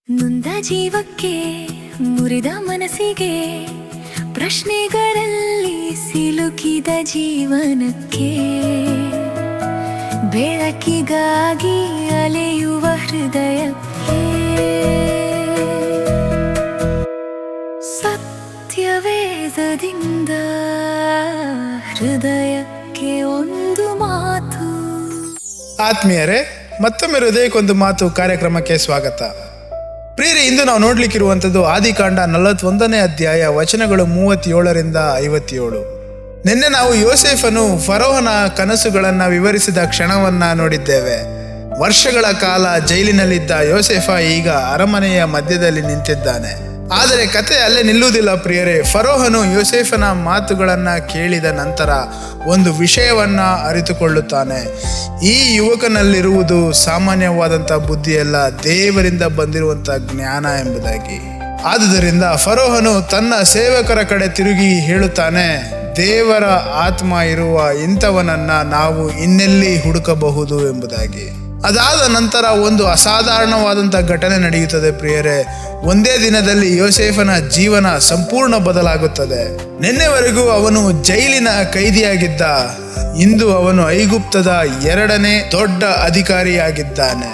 ನೊಂದ ಜೀವಕ್ಕೆ ಮುರಿದ ಮನಸ್ಸಿಗೆ ಪ್ರಶ್ನೆಗಳಲ್ಲಿ ಸಿಲುಕಿದ ಜೀವನಕ್ಕೆ ಬೆಳಕಿಗಾಗಿ ಅಲೆಯುವ ಹೃದಯಕ್ಕೆ ಸತ್ಯವೇದದಿಂದ ಹೃದಯಕ್ಕೆ ಒಂದು ಮಾತು. ಆತ್ಮೀಯರೇ, ಮತ್ತೊಮ್ಮೆ ಹೃದಯಕ್ಕೊಂದು ಮಾತು ಕಾರ್ಯಕ್ರಮಕ್ಕೆ ಸ್ವಾಗತ. ಪ್ರಿಯರೇ, ಇಂದು ನಾವು ನೋಡ್ಲಿಕ್ಕಿರುವಂಥದ್ದು ಆದಿಕಾಂಡ 41ನೇ ಅಧ್ಯಾಯ ವಚನಗಳು 37ರಿಂದ 57. ನಿನ್ನೆ ನಾವು ಯೋಸೇಫನು ಫರೋಹನ ಕನಸುಗಳನ್ನು ವಿವರಿಸಿದ ಕ್ಷಣವನ್ನ ನೋಡಿದ್ದೇವೆ. ವರ್ಷಗಳ ಕಾಲ ಜೈಲಿನಲ್ಲಿದ್ದ ಯೋಸೇಫ ಈಗ ಅರಮನೆಯ ಮಧ್ಯದಲ್ಲಿ ನಿಂತಿದ್ದಾನೆ. ಆದರೆ ಕತೆ ಅಲ್ಲೇ ನಿಲ್ಲುವುದಿಲ್ಲ ಪ್ರಿಯರೇ. ಫರೋಹನು ಯೋಸೇಫನ ಮಾತುಗಳನ್ನ ಕೇಳಿದ ನಂತರ ಒಂದು ವಿಷಯವನ್ನ ಅರಿತುಕೊಳ್ಳುತ್ತಾನೆ. ಈ ಯುವಕನಲ್ಲಿರುವುದು ಸಾಮಾನ್ಯವಾದಂಥ ಬುದ್ಧಿಯಲ್ಲ, ದೇವರಿಂದ ಬಂದಿರುವಂಥ ಜ್ಞಾನ ಎಂಬುದಾಗಿ. ಆದುದರಿಂದ ಫರೋಹನು ತನ್ನ ಸೇವಕರ ಕಡೆ ತಿರುಗಿ ಹೇಳುತ್ತಾನೆ, ದೇವರ ಆತ್ಮ ಇರುವ ಇಂಥವನನ್ನ ನಾವು ಇನ್ನೆಲ್ಲಿ ಹುಡುಕಬಹುದು ಎಂಬುದಾಗಿ. ಅದಾದ ನಂತರ ಒಂದು ಅಸಾಧಾರಣವಾದಂಥ ಘಟನೆ ನಡೆಯುತ್ತದೆ ಪ್ರಿಯರೇ. ಒಂದೇ ದಿನದಲ್ಲಿ ಯೋಸೇಫನ ಜೀವನ ಸಂಪೂರ್ಣ ಬದಲಾಗುತ್ತದೆ. ನಿನ್ನೆವರೆಗೂ ಅವನು ಜೈಲಿನ ಕೈದಿಯಾಗಿದ್ದ, ಇಂದು ಅವನು ಐಗುಪ್ತದ 2ನೇ ದೊಡ್ಡ ಅಧಿಕಾರಿಯಾಗಿದ್ದಾನೆ.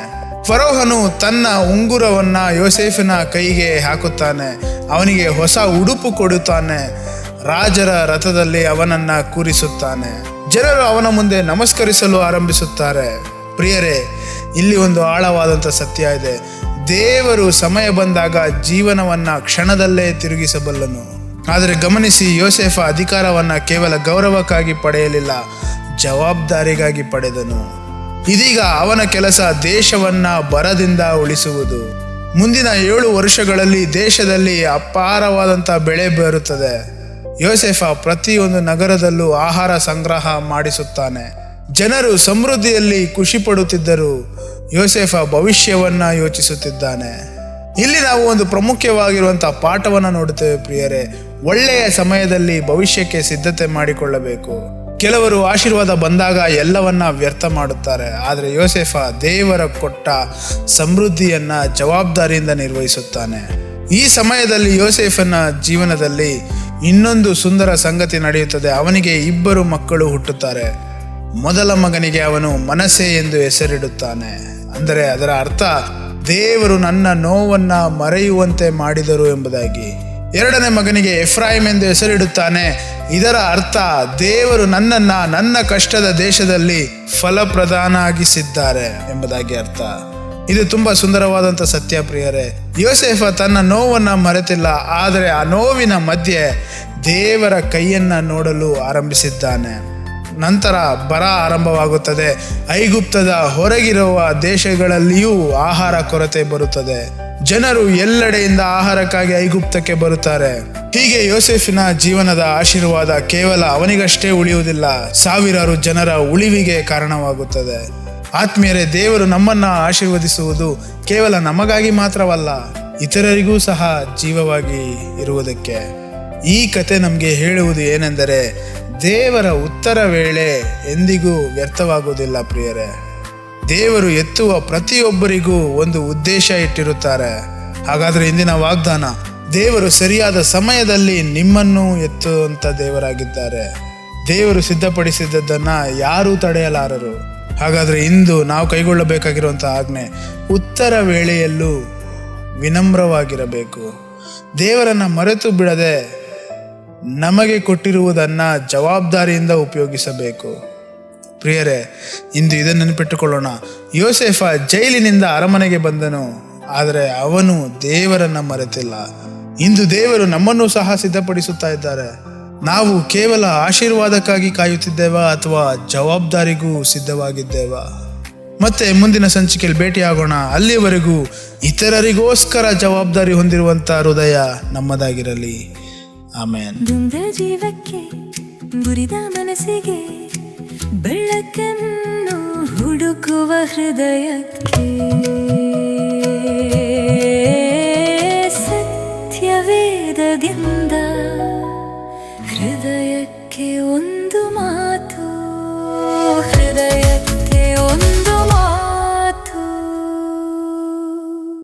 ಫರೋಹನು ತನ್ನ ಉಂಗುರವನ್ನ ಯೋಸೇಫನ ಕೈಗೆ ಹಾಕುತ್ತಾನೆ, ಅವನಿಗೆ ಹೊಸ ಉಡುಪು ಕೊಡುತ್ತಾನೆ, ರಾಜರ ರಥದಲ್ಲಿ ಅವನನ್ನ ಕೂರಿಸುತ್ತಾನೆ. ಜನರು ಅವನ ಮುಂದೆ ನಮಸ್ಕರಿಸಲು ಆರಂಭಿಸುತ್ತಾರೆ. ಪ್ರಿಯರೇ, ಇಲ್ಲಿ ಒಂದು ಆಳವಾದಂಥ ಸತ್ಯ ಇದೆ. ದೇವರು ಸಮಯ ಬಂದಾಗ ಜೀವನವನ್ನ ಕ್ಷಣದಲ್ಲೇ ತಿರುಗಿಸಬಲ್ಲನು. ಆದರೆ ಗಮನಿಸಿ, ಯೋಸೇಫ ಅಧಿಕಾರವನ್ನ ಕೇವಲ ಗೌರವಕ್ಕಾಗಿ ಪಡೆಯಲಿಲ್ಲ, ಜವಾಬ್ದಾರಿಗಾಗಿ ಪಡೆದನು. ಇದೀಗ ಅವನ ಕೆಲಸ ದೇಶವನ್ನ ಬರದಿಂದ ಉಳಿಸುವುದು. ಮುಂದಿನ 7 ವರ್ಷಗಳಲ್ಲಿ ದೇಶದಲ್ಲಿ ಅಪಾರವಾದಂಥ ಬೆಳೆ ಬರುತ್ತದೆ. ಯೋಸೇಫ ಪ್ರತಿಯೊಂದು ನಗರದಲ್ಲೂ ಆಹಾರ ಸಂಗ್ರಹ ಮಾಡಿಸುತ್ತಾನೆ. ಜನರು ಸಮೃದ್ಧಿಯಲ್ಲಿ ಖುಷಿ ಪಡುತ್ತಿದ್ದರು. ಯೋಸೇಫ ಭವಿಷ್ಯವನ್ನ ಯೋಚಿಸುತ್ತಿದ್ದಾನೆ. ಇಲ್ಲಿ ನಾವು ಒಂದು ಪ್ರಮುಖವಾಗಿರುವಂತಹ ಪಾಠವನ್ನ ನೋಡುತ್ತೇವೆ ಪ್ರಿಯರೇ. ಒಳ್ಳೆಯ ಸಮಯದಲ್ಲಿ ಭವಿಷ್ಯಕ್ಕೆ ಸಿದ್ಧತೆ ಮಾಡಿಕೊಳ್ಳಬೇಕು. ಕೆಲವರು ಆಶೀರ್ವಾದ ಬಂದಾಗ ಎಲ್ಲವನ್ನ ವ್ಯರ್ಥ ಮಾಡುತ್ತಾರೆ, ಆದರೆ ಯೋಸೇಫ ದೇವರ ಕೊಟ್ಟ ಸಮೃದ್ಧಿಯನ್ನ ಜವಾಬ್ದಾರಿಯಿಂದ ನಿರ್ವಹಿಸುತ್ತಾನೆ. ಈ ಸಮಯದಲ್ಲಿ ಯೋಸೇಫನ ಜೀವನದಲ್ಲಿ ಇನ್ನೊಂದು ಸುಂದರ ಸಂಗತಿ ನಡೆಯುತ್ತದೆ. ಅವನಿಗೆ 2 ಮಕ್ಕಳು ಹುಟ್ಟುತ್ತಾರೆ. ಮೊದಲ ಮಗನಿಗೆ ಅವನು ಮನಸ್ಸೆ ಎಂದು ಹೆಸರಿಡುತ್ತಾನೆ. ಅಂದರೆ ಅದರ ಅರ್ಥ ದೇವರು ನನ್ನ ನೋವನ್ನ ಮರೆಯುವಂತೆ ಮಾಡಿದರು ಎಂಬುದಾಗಿ. 2ನೇ ಮಗನಿಗೆ ಎಫ್ರಾಯಿಮ್ ಎಂದು ಹೆಸರಿಡುತ್ತಾನೆ. ಇದರ ಅರ್ಥ ದೇವರು ನನ್ನನ್ನ ನನ್ನ ಕಷ್ಟದ ದೇಶದಲ್ಲಿ ಫಲಪ್ರದಾನಾಗಿಸಿದ್ದಾರೆ ಎಂಬುದಾಗಿ ಅರ್ಥ. ಇದು ತುಂಬಾ ಸುಂದರವಾದಂಥ ಸತ್ಯ ಪ್ರಿಯರೇ. ಯೋಸೇಫ ತನ್ನ ನೋವನ್ನ ಮರೆತಿಲ್ಲ, ಆದರೆ ಆ ನೋವಿನ ಮಧ್ಯೆ ದೇವರ ಕೈಯನ್ನ ನೋಡಲು ಆರಂಭಿಸಿದ್ದಾನೆ. ನಂತರ ಬರ ಆರಂಭವಾಗುತ್ತದೆ. ಐಗುಪ್ತದ ಹೊರಗಿರುವ ದೇಶಗಳಲ್ಲಿಯೂ ಆಹಾರ ಕೊರತೆ ಬರುತ್ತದೆ. ಜನರು ಎಲ್ಲೆಡೆಯಿಂದ ಆಹಾರಕ್ಕಾಗಿ ಐಗುಪ್ತಕ್ಕೆ ಬರುತ್ತಾರೆ. ಹೀಗೆ ಯೋಸೇಫಿನ ಜೀವನದ ಆಶೀರ್ವಾದ ಕೇವಲ ಅವನಿಗಷ್ಟೇ ಉಳಿಯುವುದಿಲ್ಲ, ಸಾವಿರಾರು ಜನರ ಉಳಿವಿಗೆ ಕಾರಣವಾಗುತ್ತದೆ. ಆತ್ಮೀಯರೇ, ದೇವರು ನಮ್ಮನ್ನ ಆಶೀರ್ವದಿಸುವುದು ಕೇವಲ ನಮಗಾಗಿ ಮಾತ್ರವಲ್ಲ, ಇತರರಿಗೂ ಸಹ ಜೀವವಾಗಿ ಇರುವುದಕ್ಕೆ. ಈ ಕತೆ ನಮಗೆ ಹೇಳುವುದು ಏನೆಂದರೆ, ದೇವರ ಉತ್ತರ ವೇಳೆ ಎಂದಿಗೂ ವ್ಯರ್ಥವಾಗುವುದಿಲ್ಲ ಪ್ರಿಯರೇ. ದೇವರು ಎತ್ತುವ ಪ್ರತಿಯೊಬ್ಬರಿಗೂ ಒಂದು ಉದ್ದೇಶ ಇಟ್ಟಿರುತ್ತಾರೆ. ಹಾಗಾದರೆ ಇಂದಿನ ವಾಗ್ದಾನ, ದೇವರು ಸರಿಯಾದ ಸಮಯದಲ್ಲಿ ನಿಮ್ಮನ್ನು ಎತ್ತುವಂಥ ದೇವರಾಗಿದ್ದಾರೆ. ದೇವರು ಸಿದ್ಧಪಡಿಸಿದ್ದನ್ನು ಯಾರೂ ತಡೆಯಲಾರರು. ಹಾಗಾದರೆ ಇಂದು ನಾವು ಕೈಗೊಳ್ಳಬೇಕಾಗಿರುವಂಥ ಆಜ್ಞೆ, ಉತ್ತರ ವೇಳೆಯಲ್ಲೂ ವಿನಮ್ರವಾಗಿರಬೇಕು. ದೇವರನ್ನು ಮರೆತು ಬಿಡದೆ ನಮಗೆ ಕೊಟ್ಟಿರುವುದನ್ನು ಜವಾಬ್ದಾರಿಯಿಂದ ಉಪಯೋಗಿಸಬೇಕು. ಪ್ರಿಯರೇ, ಇಂದು ಇದನ್ನು ನೆನಪಿಟ್ಟುಕೊಳ್ಳೋಣ. ಯೋಸೇಫ ಜೈಲಿನಿಂದ ಅರಮನೆಗೆ ಬಂದನು, ಆದರೆ ಅವನು ದೇವರನ್ನ ಮರೆತಿಲ್ಲ. ಇಂದು ದೇವರು ನಮ್ಮನ್ನು ಸಹ ಸಿದ್ಧಪಡಿಸುತ್ತಾ ಇದ್ದಾರೆ. ನಾವು ಕೇವಲ ಆಶೀರ್ವಾದಕ್ಕಾಗಿ ಕಾಯುತ್ತಿದ್ದೇವಾ ಅಥವಾ ಜವಾಬ್ದಾರಿಗೂ ಸಿದ್ಧವಾಗಿದ್ದೇವಾ? ಮತ್ತೆ ಮುಂದಿನ ಸಂಚಿಕೆಯಲ್ಲಿ ಭೇಟಿಯಾಗೋಣ. ಅಲ್ಲಿವರೆಗೂ ಇತರರಿಗೋಸ್ಕರ ಜವಾಬ್ದಾರಿ ಹೊಂದಿರುವಂಥ ಹೃದಯ ನಮ್ಮದಾಗಿರಲಿ. ಆಮೇನ್. ನೊಂದ ಜೀವಕ್ಕೆ ಮುರಿದ ಮನಸ್ಸಿಗೆ ಬೆಳಕನ್ನು ಹುಡುಕುವ ಹೃದಯಕ್ಕೆ ಸತ್ಯವೇದದಿಂದ